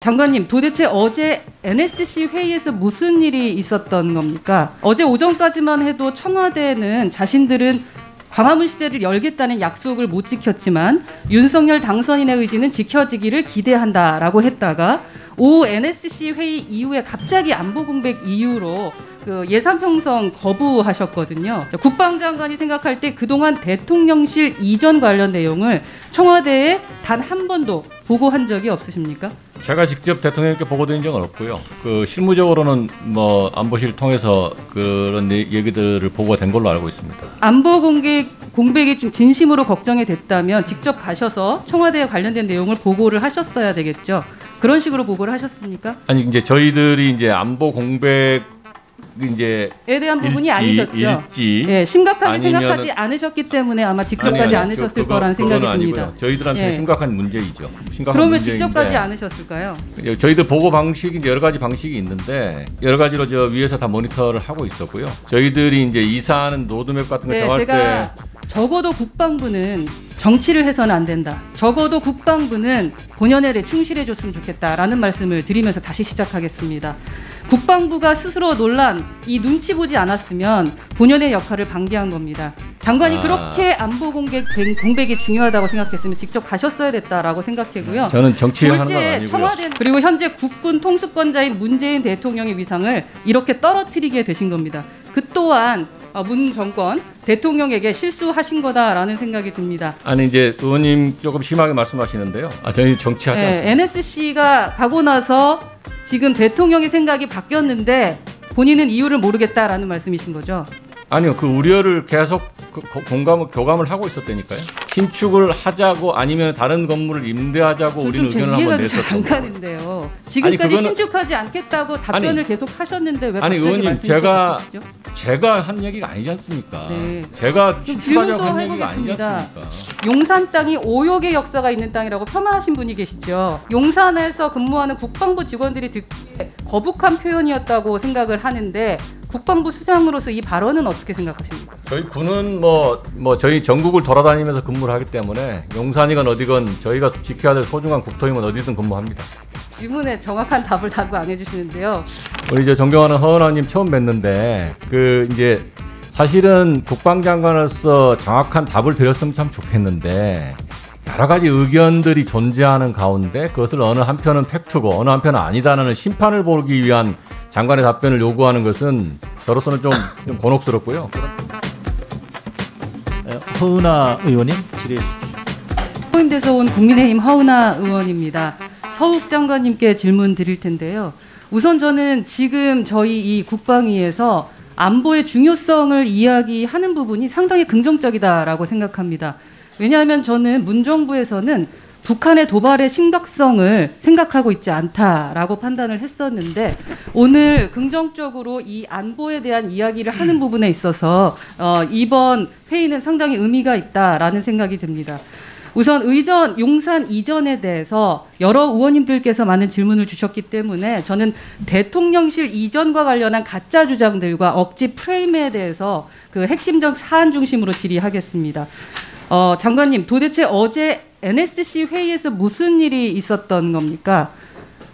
장관님, 도대체 어제 NSC 회의에서 무슨 일이 있었던 겁니까? 어제 오전까지만 해도 청와대는 자신들은 광화문 시대를 열겠다는 약속을 못 지켰지만 윤석열 당선인의 의지는 지켜지기를 기대한다라고 했다가 오후 NSC 회의 이후에 갑자기 안보 공백 이유로 그 예산 편성 거부하셨거든요. 국방장관이 생각할 때 그동안 대통령실 이전 관련 내용을 청와대에 단 한 번도 보고한 적이 없으십니까? 제가 직접 대통령께 보고드린 적은 없고요. 그 실무적으로는 뭐 안보실 통해서 그런 얘기들을 보고가 된 걸로 알고 있습니다. 안보 공백이 좀 진심으로 걱정이 됐다면 직접 가셔서 청와대에 관련된 내용을 보고를 하셨어야 되겠죠. 그런 식으로 보고를 하셨습니까? 아니 이제 저희들이 이제 안보 공백 이제에 대한 부분이 아니셨죠. 예, 심각하게 생각하지 않으셨기 때문에 아마 직접까지 않으셨을 거라는 생각이 듭니다. 아니고요. 저희들한테 심각한 문제이죠. 그러면 직접까지 않으셨을까요? 저희들 보고 방식이 여러 가지 방식이 있는데 여러 가지로 저 위에서 다 모니터를 하고 있었고요. 저희들이 이제 이사하는 로드맵 같은 거 정할 때 적어도 국방부는 정치를 해서는 안 된다. 적어도 국방부는 본연의 일에 충실해줬으면 좋겠다라는 말씀을 드리면서 다시 시작하겠습니다. 국방부가 스스로 논란, 이 눈치 보지 않았으면 본연의 역할을 방기한 겁니다. 장관이 그렇게 안보 공백이 중요하다고 생각했으면 직접 가셨어야 됐다라고 생각하고요. 저는 정치하는 건 졸지에 아니고요. 청와대 그리고 현재 국군 통수권자인 문재인 대통령의 위상을 이렇게 떨어뜨리게 되신 겁니다. 그 또한 문 정권 대통령에게 실수하신 거다라는 생각이 듭니다. 아니 이제 의원님 조금 심하게 말씀하시는데요. 저희 정치하지 않습니다. NSC가 가고 나서 지금 대통령의 생각이 바뀌었는데 본인은 이유를 모르겠다라는 말씀이신 거죠? 아니요, 그 우려를 계속 교감을 하고 있었다니까요. 신축을 하자고 아니면 다른 건물을 임대하자고 우리는 의견을 한번 냈었던 안 가는데요. 지금까지 신축하지 않겠다고 답변을 계속 하셨는데 왜 갑자기 말씀이 바뀌시죠? 제가 한 얘기가 아니지 않습니까? 네. 제가 신축하자고 한 얘기가 아니지 않습니까? 용산 땅이 오욕의 역사가 있는 땅이라고 폄하하신 분이 계시죠. 용산에서 근무하는 국방부 직원들이 듣기에 거북한 표현이었다고 생각을 하는데 국방부 수장으로서 이 발언은 어떻게 생각하십니까? 저희 군은 뭐 저희 전국을 돌아다니면서 근무를 하기 때문에 용산이건 어디건 저희가 지켜야 될 소중한 국토임은 어디든 근무합니다. 질문에 정확한 답을 안 해주시는데요. 우리 이제 존경하는 허은하님 처음 뵀는데 그 이제 사실은 국방장관으로서 정확한 답을 드렸으면 참 좋겠는데 여러 가지 의견들이 존재하는 가운데 그것을 어느 한편은 팩트고 어느 한편은 아니다라는 심판을 보기 위한 장관의 답변을 요구하는 것은 저로서는 좀 곤혹스럽고요. 허은하 의원님 질의해 주십시오. 호임돼서 온 국민의힘 허은하 의원입니다. 서욱 장관님께 질문 드릴 텐데요. 우선 저는 지금 저희 이 국방위에서 안보의 중요성을 이야기하는 부분이 상당히 긍정적이다라고 생각합니다. 왜냐하면 저는 문정부에서는 북한의 도발의 심각성을 생각하고 있지 않다라고 판단을 했었는데 오늘 긍정적으로 이 안보에 대한 이야기를 하는 부분에 있어서 이번 회의는 상당히 의미가 있다라는 생각이 듭니다. 우선 용산 이전에 대해서 여러 의원님들께서 많은 질문을 주셨기 때문에 저는 대통령실 이전과 관련한 가짜 주장들과 억지 프레임에 대해서 그 핵심적 사안 중심으로 질의하겠습니다. 장관님, 도대체 어제 NSC 회의에서 무슨 일이 있었던 겁니까?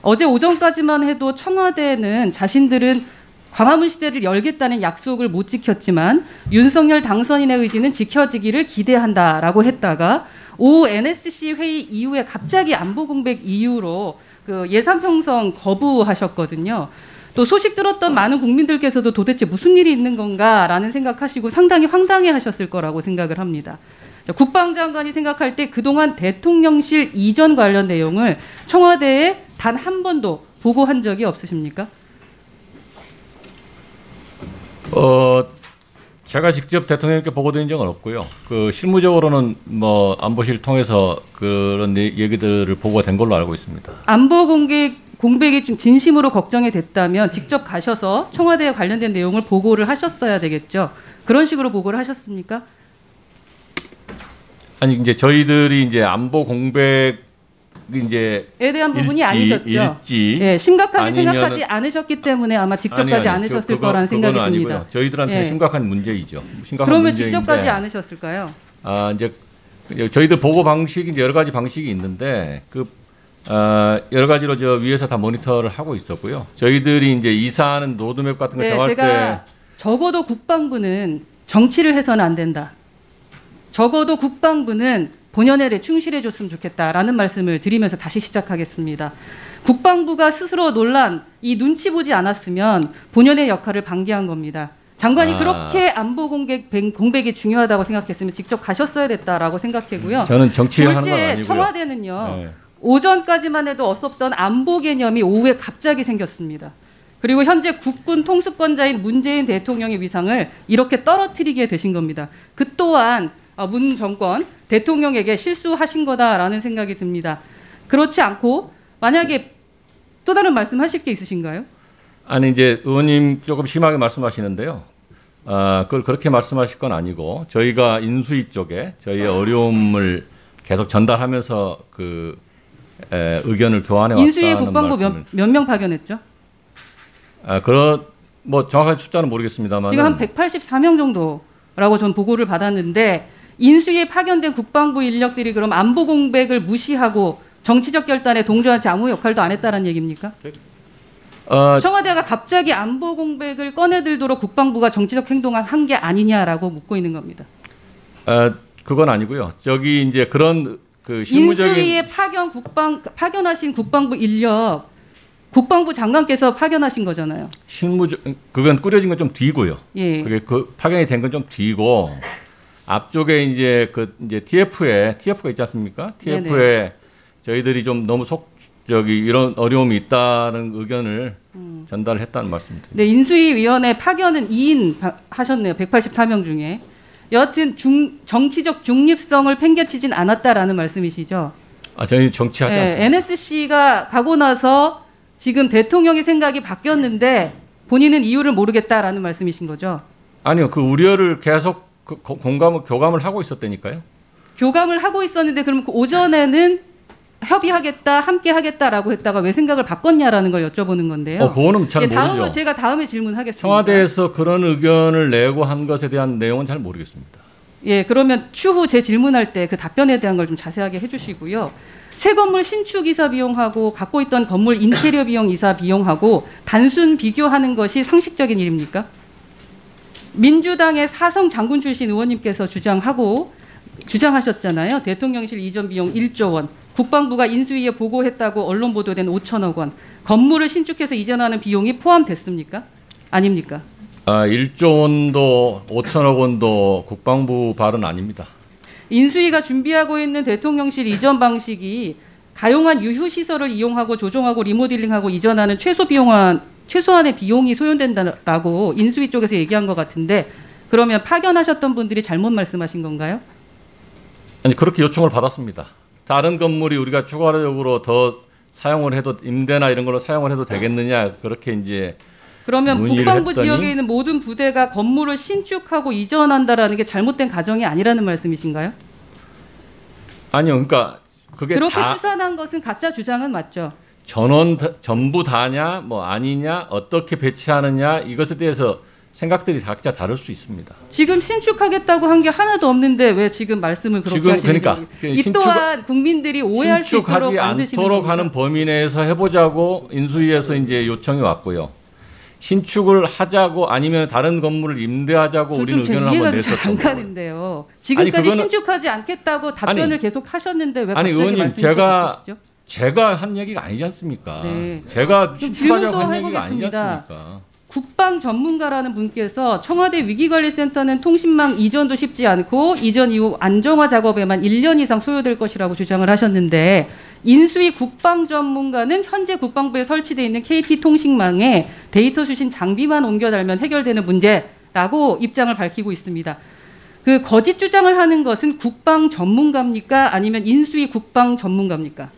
어제 오전까지만 해도 청와대는 자신들은 광화문 시대를 열겠다는 약속을 못 지켰지만 윤석열 당선인의 의지는 지켜지기를 기대한다라고 했다가 오후 NSC 회의 이후에 갑자기 안보 공백 이유로 그 예산 편성 거부하셨거든요. 또 소식 들었던 많은 국민들께서도 도대체 무슨 일이 있는 건가라는 생각하시고 상당히 황당해하셨을 거라고 생각을 합니다. 국방장관이 생각할 때 그동안 대통령실 이전 관련 내용을 청와대에 단 한 번도 보고한 적이 없으십니까? 제가 직접 대통령께 보고드린 적은 없고요. 그 실무적으로는 뭐 안보실 통해서 그런 얘기들을 보고가 된 걸로 알고 있습니다. 안보 공백이 좀 진심으로 걱정이 됐다면 직접 가셔서 청와대에 관련된 내용을 보고를 하셨어야 되겠죠. 그런 식으로 보고를 하셨습니까? 아니 이제 저희들이 이제 안보 공백 이제에 대한 부분이 아니셨죠. 예, 심각하게 생각하지 않으셨기 때문에 아마 직접까지 않으셨을 거라는 생각이 듭니다. 아니고요. 저희들한테 심각한 문제이죠. 그러면 직접까지 않으셨을까요? 이제 저희들 보고 방식이 이제 여러 가지 방식이 있는데 그 여러 가지로 저 위에서 다 모니터를 하고 있었고요. 저희들이 이제 이사하는 로드맵 같은 거 정할 제가 때 적어도 국방부는 정치를 해서는 안 된다. 적어도 국방부는 본연의 일에 충실해줬으면 좋겠다라는 말씀을 드리면서 다시 시작하겠습니다. 국방부가 스스로 논란, 이 눈치 보지 않았으면 본연의 역할을 방기한 겁니다. 장관이 그렇게 안보 공백이 중요하다고 생각했으면 직접 가셨어야 됐다라고 생각하고요. 저는 정치하는 건 졸지에 아니고요. 청와대는요. 네. 오전까지만 해도 없었던 안보 개념이 오후에 갑자기 생겼습니다. 그리고 현재 국군 통수권자인 문재인 대통령의 위상을 이렇게 떨어뜨리게 되신 겁니다. 그 또한 문 정권 대통령에게 실수하신 거다라는 생각이 듭니다. 그렇지 않고 만약에 또 다른 말씀하실 게 있으신가요? 아니 이제 의원님 조금 심하게 말씀하시는데요. 그걸 그렇게 말씀하실 건 아니고 저희가 인수위 쪽에 저희의 어려움을 계속 전달하면서 그 의견을 교환해 왔다는 인수위 국방부 몇 명 파견했죠? 그런 뭐 정확한 숫자는 모르겠습니다만 지금 한 184명 정도라고 전 보고를 받았는데 인수위에 파견된 국방부 인력들이 그럼 안보 공백을 무시하고 정치적 결단에 동조하지 아무 역할도 안 했다는 얘기입니까? 청와대가 갑자기 안보 공백을 꺼내들도록 국방부가 정치적 행동을 한 게 아니냐라고 묻고 있는 겁니다. 그건 아니고요. 저기 이제 그런 그 실무적인 인수위에 파견하신 국방부 인력 국방부 장관께서 파견하신 거잖아요. 그건 꾸려진 건 좀 뒤고요. 예. 그게 그 파견이 된 건 좀 뒤고 앞쪽에 이제 이제 TF가 있지 않습니까? TF에 네네. 저희들이 좀 너무 이런 어려움이 있다는 의견을 전달했다는 말씀입니다. 네, 인수위 위원회 파견은 2인 하셨네요. 184명 중에. 여하튼 정치적 중립성을 팽개치진 않았다라는 말씀이시죠? 저희 정치하지 않습니다. NSC가 가고 나서 지금 대통령의 생각이 바뀌었는데 본인은 이유를 모르겠다라는 말씀이신 거죠? 아니요. 그 우려를 계속 교감을 하고 있었다니까요. 교감을 하고 있었는데 그러면 그 오전에는 협의하겠다, 함께 하겠다라고 했다가 왜 생각을 바꿨냐라는 걸 여쭤보는 건데요. 그거는 잘 모르죠. 제가 다음에 질문하겠습니다. 청와대에서 그런 의견을 내고 한 것에 대한 내용은 잘 모르겠습니다. 예, 그러면 추후 제 질문할 때 그 답변에 대한 걸 좀 자세하게 해주시고요. 새 건물 신축 이사 비용하고 갖고 있던 건물 인테리어 비용 이사 비용하고 단순 비교하는 것이 상식적인 일입니까? 민주당의 사성 장군 출신 의원님께서 주장하셨잖아요. 대통령실 이전 비용 1조 원, 국방부가 인수위에 보고했다고 언론 보도된 5천억 원, 건물을 신축해서 이전하는 비용이 포함됐습니까? 아닙니까? 1조 원도 5천억 원도 국방부 발은 아닙니다. 인수위가 준비하고 있는 대통령실 이전 방식이 가용한 유휴시설을 이용하고 조정하고 리모델링하고 이전하는 최소한의 비용이 소요된다라고 인수위 쪽에서 얘기한 것 같은데 그러면 파견하셨던 분들이 잘못 말씀하신 건가요? 아니 그렇게 요청을 받았습니다. 다른 건물이 우리가 추가적으로 더 사용을 해도 임대나 이런 걸로 사용을 해도 되겠느냐 그렇게 이제 그러면 국방부 지역에 있는 모든 부대가 건물을 신축하고 이전한다라는 게 잘못된 가정이 아니라는 말씀이신가요? 아니요, 그러니까 그게 그렇게 추산한 것은 가짜 주장은 맞죠? 전부 다냐, 뭐 아니냐, 어떻게 배치하느냐 이것에 대해서 생각들이 각자 다를 수 있습니다. 지금 신축하겠다고 한 게 하나도 없는데 왜 지금 말씀을 그렇게 하시는지 이 또한 국민들이 오해할 수 있도록 만드시는 않도록 하는 범위 내에서 해보자고 인수위에서 이제 요청이 왔고요. 신축을 하자고 아니면 다른 건물을 임대하자고 우리는 의견을 한번 냈었던 잘 안 가는데요. 지금까지 신축하지 않겠다고 답변을 계속 하셨는데 왜 갑자기 의원님, 말씀을 바꾸시죠? 제가 한 얘기가 아니지 않습니까? 네. 제가 질문도 해보겠습니다. 국방 전문가라는 분께서 청와대 위기관리센터는 통신망 이전도 쉽지 않고 이전 이후 안정화 작업에만 1년 이상 소요될 것이라고 주장을 하셨는데 인수위 국방 전문가는 현재 국방부에 설치되어 있는 KT 통신망에 데이터 수신 장비만 옮겨 달면 해결되는 문제라고 입장을 밝히고 있습니다. 그 거짓 주장을 하는 것은 국방 전문가입니까? 아니면 인수위 국방 전문가입니까?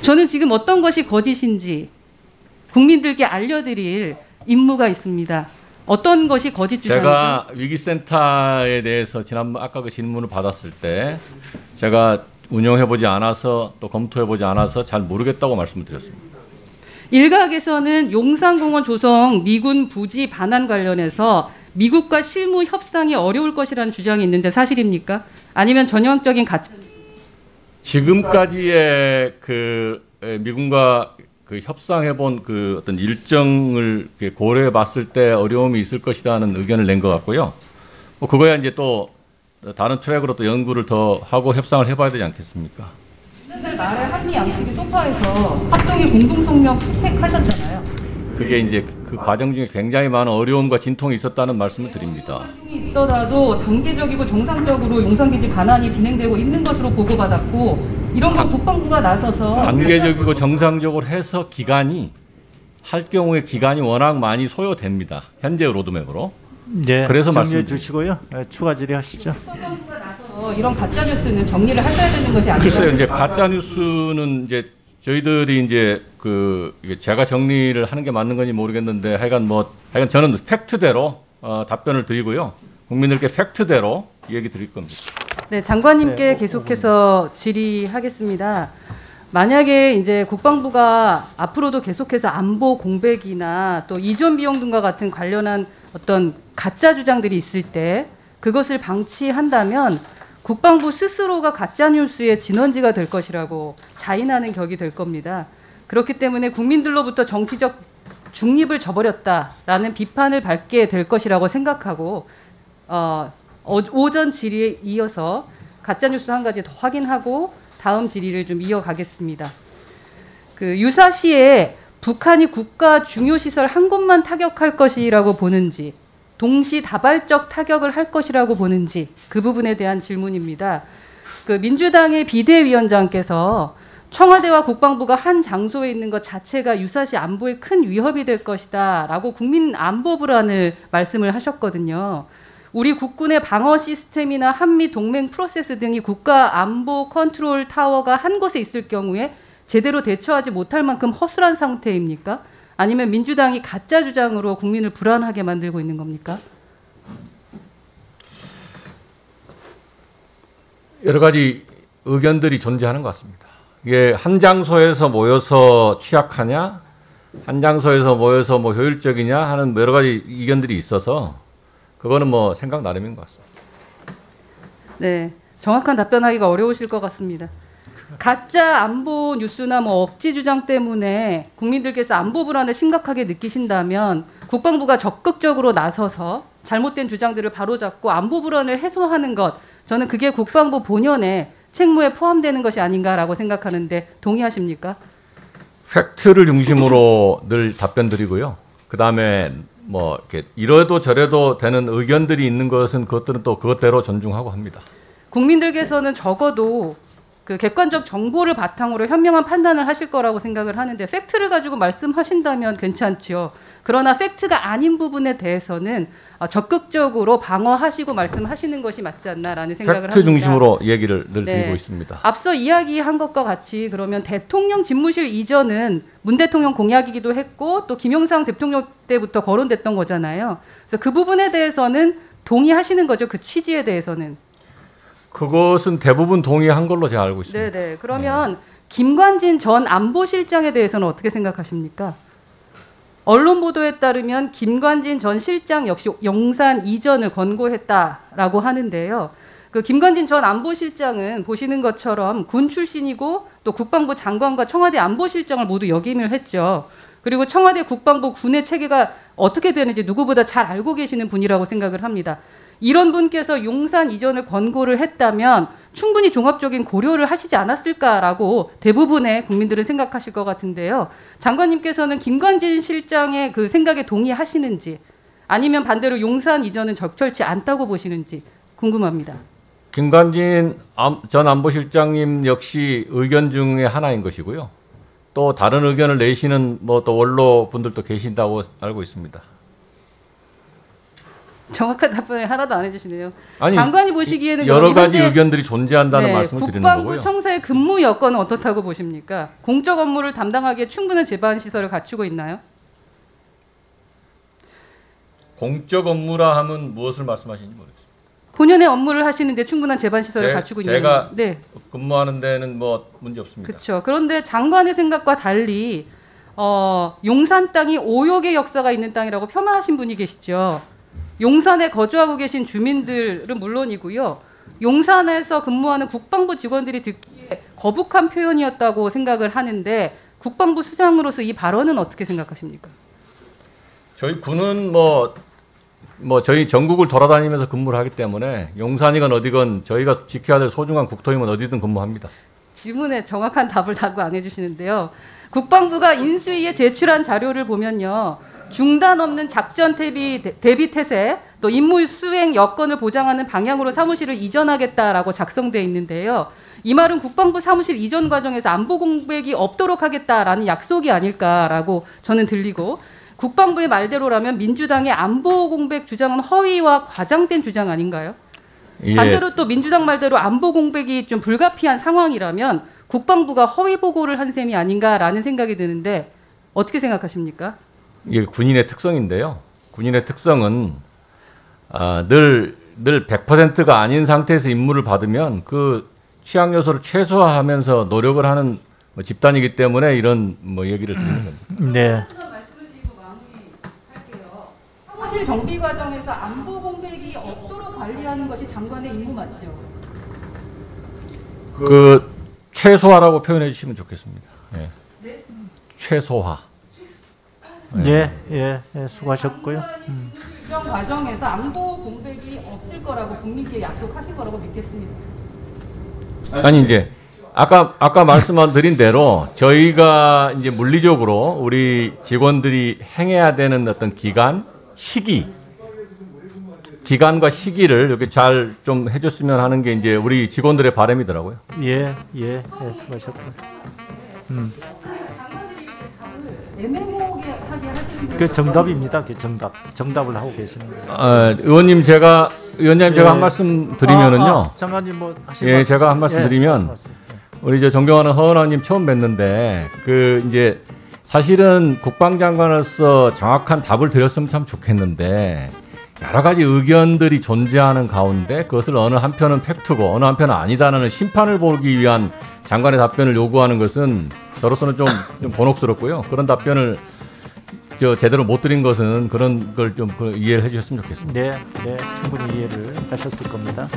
저는 지금 어떤 것이 거짓인지 국민들께 알려드릴 임무가 있습니다. 어떤 것이 거짓 주장이죠? 제가 위기센터에 대해서 지난번 아까 그 질문을 받았을 때 제가 운영해보지 않아서 또 검토해보지 않아서 잘 모르겠다고 말씀을 드렸습니다. 일각에서는 용산공원 조성 미군 부지 반환 관련해서 미국과 실무 협상이 어려울 것이라는 주장이 있는데 사실입니까? 아니면 전형적인 가짜? 지금까지의 미군과 협상해본 어떤 일정을 고려해봤을 때 어려움이 있을 것이라는 의견을 낸 것 같고요. 뭐 그거야 이제 또 다른 트랙으로 또 연구를 더 하고 협상을 해봐야 되지 않겠습니까? 지난달 말에 한미 양측이 소파에서 합동의 공동성명 채택하셨잖아요. 그게 이제 그 과정 중에 굉장히 많은 어려움과 진통이 있었다는 말씀을 드립니다. 어려움이 있더라도 단계적이고 정상적으로 용산기지 반환이 진행되고 있는 것으로 보고받았고 이런 건 국방부가 나서서 단계적이고 정상적으로 해서 할 경우에 기간이 워낙 많이 소요됩니다. 현재 로드맵으로. 네, 그래서 정리해 주시고요. 추가 질의하시죠. 국방부가 나서서 이런 가짜 뉴스는 정리를 하셔야 되는 것이 아니라. 글쎄요, 이제 가짜 뉴스는 이제 저희들이 이제 이게 제가 정리를 하는 게 맞는 건지 모르겠는데 하여간 저는 팩트대로 답변을 드리고요. 국민들께 팩트대로 얘기 드릴 겁니다. 네, 장관님께 계속해서 질의하겠습니다. 만약에 이제 국방부가 앞으로도 계속해서 안보 공백이나 또 이전 비용 등과 같은 관련한 어떤 가짜 주장들이 있을 때 그것을 방치한다면 국방부 스스로가 가짜 뉴스의 진원지가 될 것이라고 자인하는 격이 될 겁니다. 그렇기 때문에 국민들로부터 정치적 중립을 저버렸다라는 비판을 받게 될 것이라고 생각하고 오전 질의에 이어서 가짜 뉴스 한 가지 더 확인하고 다음 질의를 좀 이어가겠습니다. 유사시에 북한이 국가 중요 시설 한 곳만 타격할 것이라고 보는지, 동시다발적 타격을 할 것이라고 보는지 그 부분에 대한 질문입니다. 민주당의 비대위원장께서 청와대와 국방부가 한 장소에 있는 것 자체가 유사시 안보에 큰 위협이 될 것이다라고 국민 안보 불안을 말씀을 하셨거든요. 우리 국군의 방어 시스템이나 한미 동맹 프로세스 등이 국가 안보 컨트롤 타워가 한 곳에 있을 경우에 제대로 대처하지 못할 만큼 허술한 상태입니까? 아니면 민주당이 가짜 주장으로 국민을 불안하게 만들고 있는 겁니까? 여러 가지 의견들이 존재하는 것 같습니다. 이게 한 장소에서 모여서 취약하냐, 한 장소에서 모여서 효율적이냐 하는 여러 가지 의견들이 있어서 그거는 생각 나름인 것 같습니다. 네, 정확한 답변하기가 어려우실 것 같습니다. 가짜 안보 뉴스나 억지 주장 때문에 국민들께서 안보 불안을 심각하게 느끼신다면 국방부가 적극적으로 나서서 잘못된 주장들을 바로잡고 안보 불안을 해소하는 것, 저는 그게 국방부 본연의 책무에 포함되는 것이 아닌가라고 생각하는데 동의하십니까? 팩트를 중심으로 늘 답변 드리고요. 그 다음에 이렇게 이래도 저래도 되는 의견들이 있는 것은 그것들은 또 그것대로 존중하고 합니다. 국민들께서는 적어도 객관적 정보를 바탕으로 현명한 판단을 하실 거라고 생각을 하는데 팩트를 가지고 말씀하신다면 괜찮죠. 그러나 팩트가 아닌 부분에 대해서는 적극적으로 방어하시고 말씀하시는 것이 맞지 않나라는 생각을 합니다. 팩트 중심으로 얘기를 늘 드리고 있습니다. 앞서 이야기한 것과 같이 그러면 대통령 집무실 이전은 문 대통령 공약이기도 했고 또 김영삼 대통령 때부터 거론됐던 거잖아요. 그래서 그 부분에 대해서는 동의하시는 거죠. 그 취지에 대해서는. 그것은 대부분 동의한 걸로 제가 알고 있습니다. 네네. 그러면 김관진 전 안보실장에 대해서는 어떻게 생각하십니까? 언론 보도에 따르면 김관진 전 실장 역시 용산 이전을 권고했다라고 하는데요. 김관진 전 안보실장은 보시는 것처럼 군 출신이고 또 국방부 장관과 청와대 안보실장을 모두 역임을 했죠. 그리고 청와대 국방부 군의 체계가 어떻게 되는지 누구보다 잘 알고 계시는 분이라고 생각을 합니다. 이런 분께서 용산 이전을 권고를 했다면 충분히 종합적인 고려를 하시지 않았을까라고 대부분의 국민들은 생각하실 것 같은데요. 장관님께서는 김관진 실장의 그 생각에 동의하시는지 아니면 반대로 용산 이전은 적절치 않다고 보시는지 궁금합니다. 김관진 전 안보실장님 역시 의견 중에 하나인 것이고요. 또 다른 의견을 내시는 또 원로 분들도 계신다고 알고 있습니다. 정확한 답변을 하나도 안 해주시네요. 아니, 장관이 보시기에는 여러 가지 의견들이 존재한다는 말씀을 드리는 거고요. 국방부 청사의 근무 여건은 어떻다고 보십니까? 공적 업무를 담당하기에 충분한 제반 시설을 갖추고 있나요? 공적 업무라 하면 무엇을 말씀하시는지 모르겠습니다. 본연의 업무를 하시는데 충분한 제반 시설을 갖추고 있는. 제가 근무하는 데는 문제 없습니다. 그렇죠. 그런데 장관의 생각과 달리 용산 땅이 오욕의 역사가 있는 땅이라고 폄하하신 분이 계시죠. 용산에 거주하고 계신 주민들은 물론이고요. 용산에서 근무하는 국방부 직원들이 듣기에 거북한 표현이었다고 생각을 하는데 국방부 수장으로서 이 발언은 어떻게 생각하십니까? 저희 군은 저희 전국을 돌아다니면서 근무를 하기 때문에 용산이건 어디건 저희가 지켜야 될 소중한 국토임은 어디든 근무합니다. 질문에 정확한 답을 다고 안 해주시는데요. 국방부가 인수위에 제출한 자료를 보면요. 중단 없는 작전 대비 태세, 또 임무 수행 여건을 보장하는 방향으로 사무실을 이전하겠다라고 작성되어 있는데요. 이 말은 국방부 사무실 이전 과정에서 안보 공백이 없도록 하겠다라는 약속이 아닐까라고 저는 들리고, 국방부의 말대로라면 민주당의 안보 공백 주장은 허위와 과장된 주장 아닌가요? 예. 반대로 또 민주당 말대로 안보 공백이 좀 불가피한 상황이라면 국방부가 허위 보고를 한 셈이 아닌가라는 생각이 드는데 어떻게 생각하십니까? 이게 군인의 특성인데요. 군인의 특성은 늘 100%가 아닌 상태에서 임무를 받으면 그 취약 요소를 최소화하면서 노력을 하는 집단이기 때문에 이런 얘기를 드리는 겁니다. 네. 사무실 정비 과정에서 안보 공백이 없도록 관리하는 것이 장관의 임무 맞죠? 그 최소화라고 표현해 주시면 좋겠습니다. 예. 네? 최소화. 예, 수고하셨고요. 이런 과정에서 안보 공백이 없을 거라고 국민께 약속하실 거라고 믿겠습니다. 아니 이제 아까 말씀드린 대로 저희가 이제 물리적으로 우리 직원들이 행해야 되는 어떤 기간과 시기를 이렇게 잘 좀 해줬으면 하는 게 이제 우리 직원들의 바람이더라고요. 예, 수고하셨고요. 장관들이 애매모호하게 하시는 그 정답입니다. 그 정답을 하고 계시는 거예요. 의원님 제가 한 말씀 드리면은요. 장관님 하실 예, 제가 한 말씀 드리면 우리 존경하는 허은하님 처음 뵀는데 그 이제 사실은 국방장관으로서 정확한 답을 드렸으면 참 좋겠는데 여러 가지 의견들이 존재하는 가운데 그것을 어느 한편은 팩트고 어느 한편은 아니다라는 심판을 보기 위한 장관의 답변을 요구하는 것은 저로서는 좀 곤혹스럽고요. 그런 답변을 제대로 못 드린 것은 그런 걸 좀 이해를 해주셨으면 좋겠습니다. 네, 충분히 이해를 하셨을 겁니다.